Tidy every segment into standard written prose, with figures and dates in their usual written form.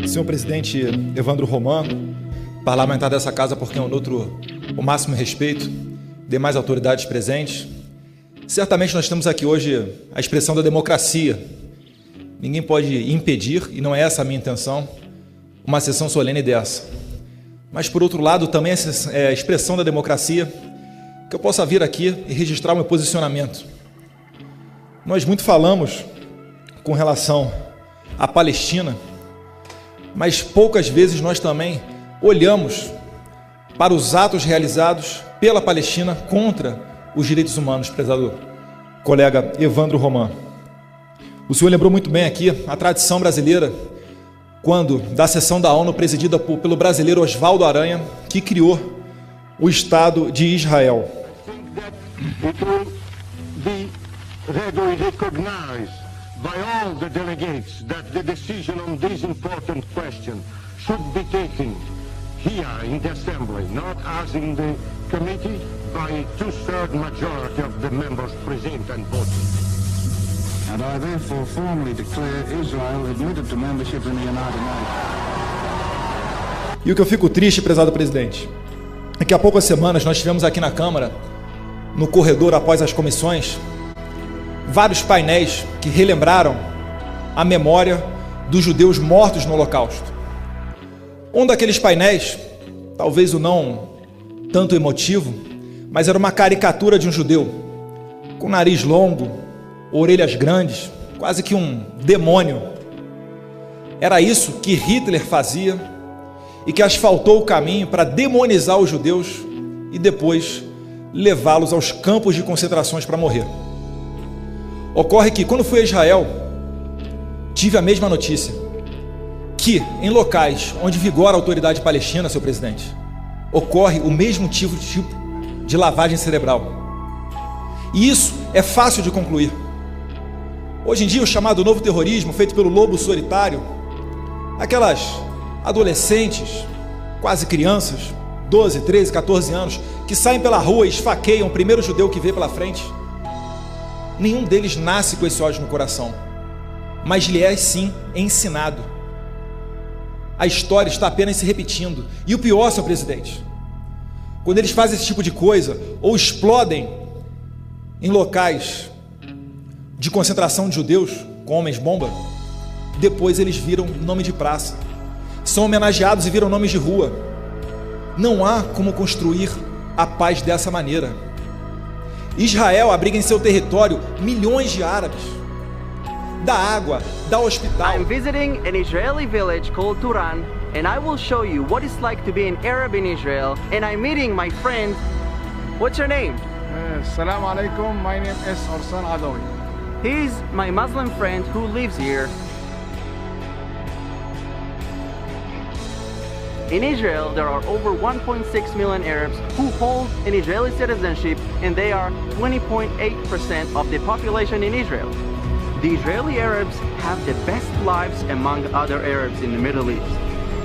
Senhor presidente Evandro Roman, parlamentar dessa casa por quem eu nutro o máximo respeito, demais autoridades presentes, certamente nós temos aqui hoje a expressão da democracia. Ninguém pode impedir, e não é essa a minha intenção, uma sessão solene dessa. Mas, por outro lado, também é a expressão da democracia que eu possa vir aqui e registrar o meu posicionamento. Nós muito falamos com relação à Palestina, mas poucas vezes nós também olhamos para os atos realizados pela Palestina contra os direitos humanos, prezado colega Evandro Roman. O senhor lembrou muito bem aqui a tradição brasileira, quando da sessão da ONU presidida pelo brasileiro Oswaldo Aranha, que criou o Estado de Israel. By all the delegates that the decision on this important question should be taken here in the Assembly, not as in the committee, by two-thirds majority of the members present and voting. And I therefore formally declare Israel admitted to membership in the United Nations. E o que eu fico triste, prezado presidente, é que há poucas semanas nós tivemos aqui na Câmara, no corredor após as comissões, vários painéis que relembraram a memória dos judeus mortos no Holocausto. Um daqueles painéis, talvez o não tanto emotivo, mas era uma caricatura de um judeu, com nariz longo, orelhas grandes, quase que um demônio. Era isso que Hitler fazia e que asfaltou o caminho para demonizar os judeus e depois levá-los aos campos de concentrações para morrer. Ocorre que, quando fui a Israel, tive a mesma notícia, que em locais onde vigora a autoridade palestina, seu presidente, ocorre o mesmo tipo de lavagem cerebral. E isso é fácil de concluir. Hoje em dia, o chamado novo terrorismo, feito pelo lobo solitário, aquelas adolescentes, quase crianças, 12, 13, 14 anos, que saem pela rua e esfaqueiam o primeiro judeu que vê pela frente, nenhum deles nasce com esse ódio no coração, mas lhe é sim ensinado. A história está apenas se repetindo. E o pior, senhor presidente, quando eles fazem esse tipo de coisa, ou explodem em locais de concentração de judeus, com homens-bomba, depois eles viram nome de praça, são homenageados e viram nomes de rua. Não há como construir a paz dessa maneira. Israel abriga em seu território milhões de árabes. Dá água, dá hospital. I'm visiting an Israeli village called Turan, and I will show you what it's like to be an Arab in Israel. And I'm meeting my friend. What's your name? Assalamu alaikum. My name is Orsan Adawi. He's my Muslim friend who lives here. In Israel, there are over 1.6 million Arabs who hold an Israeli citizenship, and they are 20.8% of the population in Israel. The Israeli Arabs have the best lives among other Arabs in the Middle East.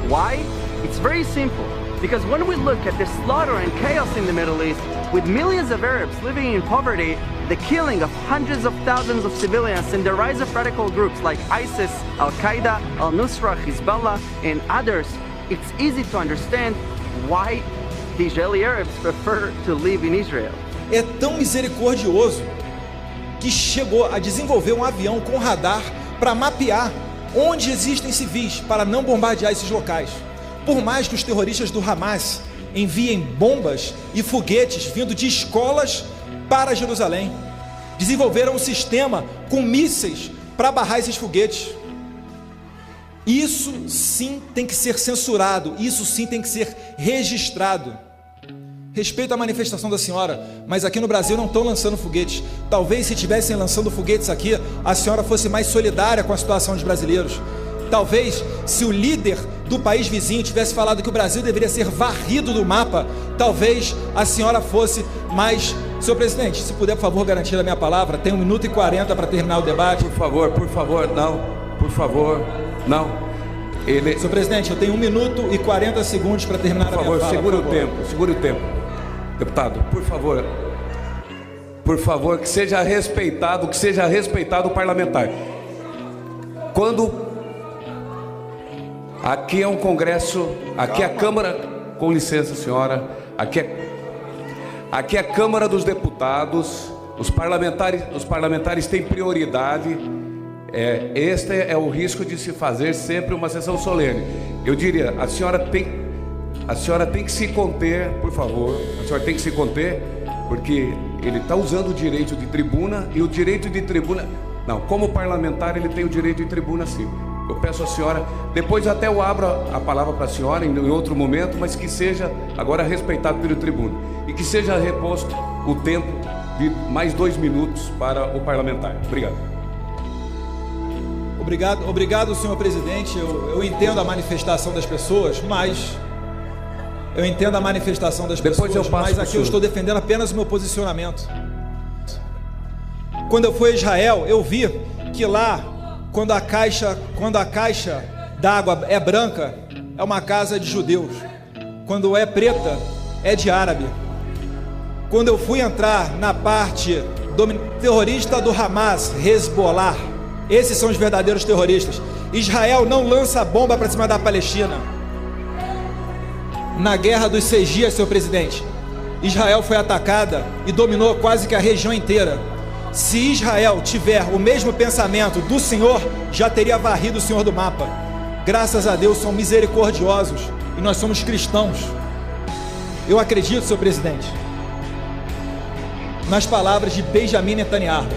Why? It's very simple. Because when we look at the slaughter and chaos in the Middle East, with millions of Arabs living in poverty, the killing of hundreds of thousands of civilians, and the rise of radical groups like ISIS, Al-Qaeda, Al-Nusra, Hezbollah, and others, it's easy to understand why the Israeli Arabs prefer to live in Israel. É tão misericordioso que chegou a desenvolver um avião com radar para mapear onde existem civis, para não bombardear esses locais. Por mais que os terroristas do Hamas enviem bombas e foguetes vindo de escolas para Jerusalém, desenvolveram um sistema com mísseis para barrar esses foguetes. Isso sim tem que ser censurado, isso sim tem que ser registrado. Respeito à manifestação da senhora, mas aqui no Brasil não estão lançando foguetes. Talvez se estivessem lançando foguetes aqui, a senhora fosse mais solidária com a situação dos brasileiros. Talvez, se o líder do país vizinho tivesse falado que o Brasil deveria ser varrido do mapa, talvez a senhora fosse mais... Senhor presidente, se puder, por favor, garantir a minha palavra, tem 1 minuto e 40 para terminar o debate. Por favor, não, por favor, não. Senhor presidente, eu tenho 1 minuto e 40 segundos para terminar a minha fala. Segure o tempo. Deputado, por favor, que seja respeitado o parlamentar. Aqui é um Congresso, aqui é a Câmara, com licença, senhora, aqui é a Câmara dos Deputados, os parlamentares têm prioridade. Este é o risco de se fazer sempre uma sessão solene. Eu diria, a senhora tem que se conter, por favor, a senhora tem que se conter, porque ele está usando o direito de tribuna, e o direito de tribuna, não, como parlamentar ele tem o direito de tribuna sim. Eu peço à senhora, depois até eu abro a palavra para a senhora em outro momento, mas que seja agora respeitado pelo tribuno, e que seja reposto o tempo de mais 2 minutos para o parlamentar. Obrigado. Obrigado, senhor presidente. Eu entendo a manifestação das pessoas, mas aqui eu estou defendendo apenas o meu posicionamento. Quando eu fui a Israel, eu vi que lá, quando a caixa d'água é branca, é uma casa de judeus. Quando é preta, é de árabe. Quando eu fui entrar na parte terrorista do Hamas, Hezbollah, esses são os verdadeiros terroristas. Israel não lança bomba para cima da Palestina. Na guerra dos 6 dias, senhor presidente, Israel foi atacada e dominou quase que a região inteira. Se Israel tiver o mesmo pensamento do Senhor, já teria varrido o Senhor do mapa. Graças a Deus, são misericordiosos e nós somos cristãos. Eu acredito, senhor presidente, nas palavras de Benjamin Netanyahu.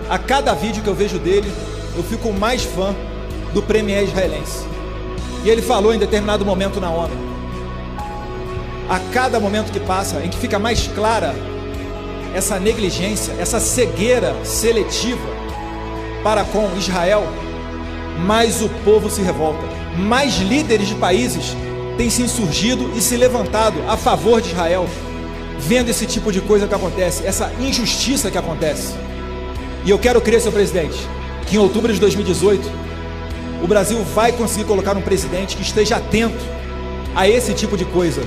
A cada vídeo que eu vejo dele, eu fico mais fã do premier israelense. E ele falou em determinado momento na ONU: a cada momento que passa, em que fica mais clara essa negligência, essa cegueira seletiva para com Israel, mais o povo se revolta, mais líderes de países têm se insurgido e se levantado a favor de Israel, vendo esse tipo de coisa que acontece, essa injustiça que acontece. E eu quero crer, senhor presidente, que em outubro de 2018 o Brasil vai conseguir colocar um presidente que esteja atento a esse tipo de coisa.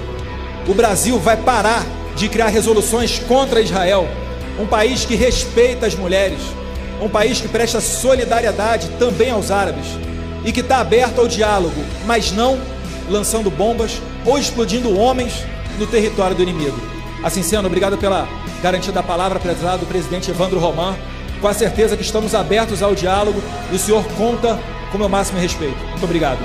O Brasil vai parar de criar resoluções contra Israel, um país que respeita as mulheres, um país que presta solidariedade também aos árabes e que está aberto ao diálogo, mas não lançando bombas ou explodindo homens no território do inimigo. Assim sendo, obrigado pela garantia da palavra, prezado presidente Evandro Roman. Com a certeza que estamos abertos ao diálogo e o senhor conta com o meu máximo respeito. Muito obrigado.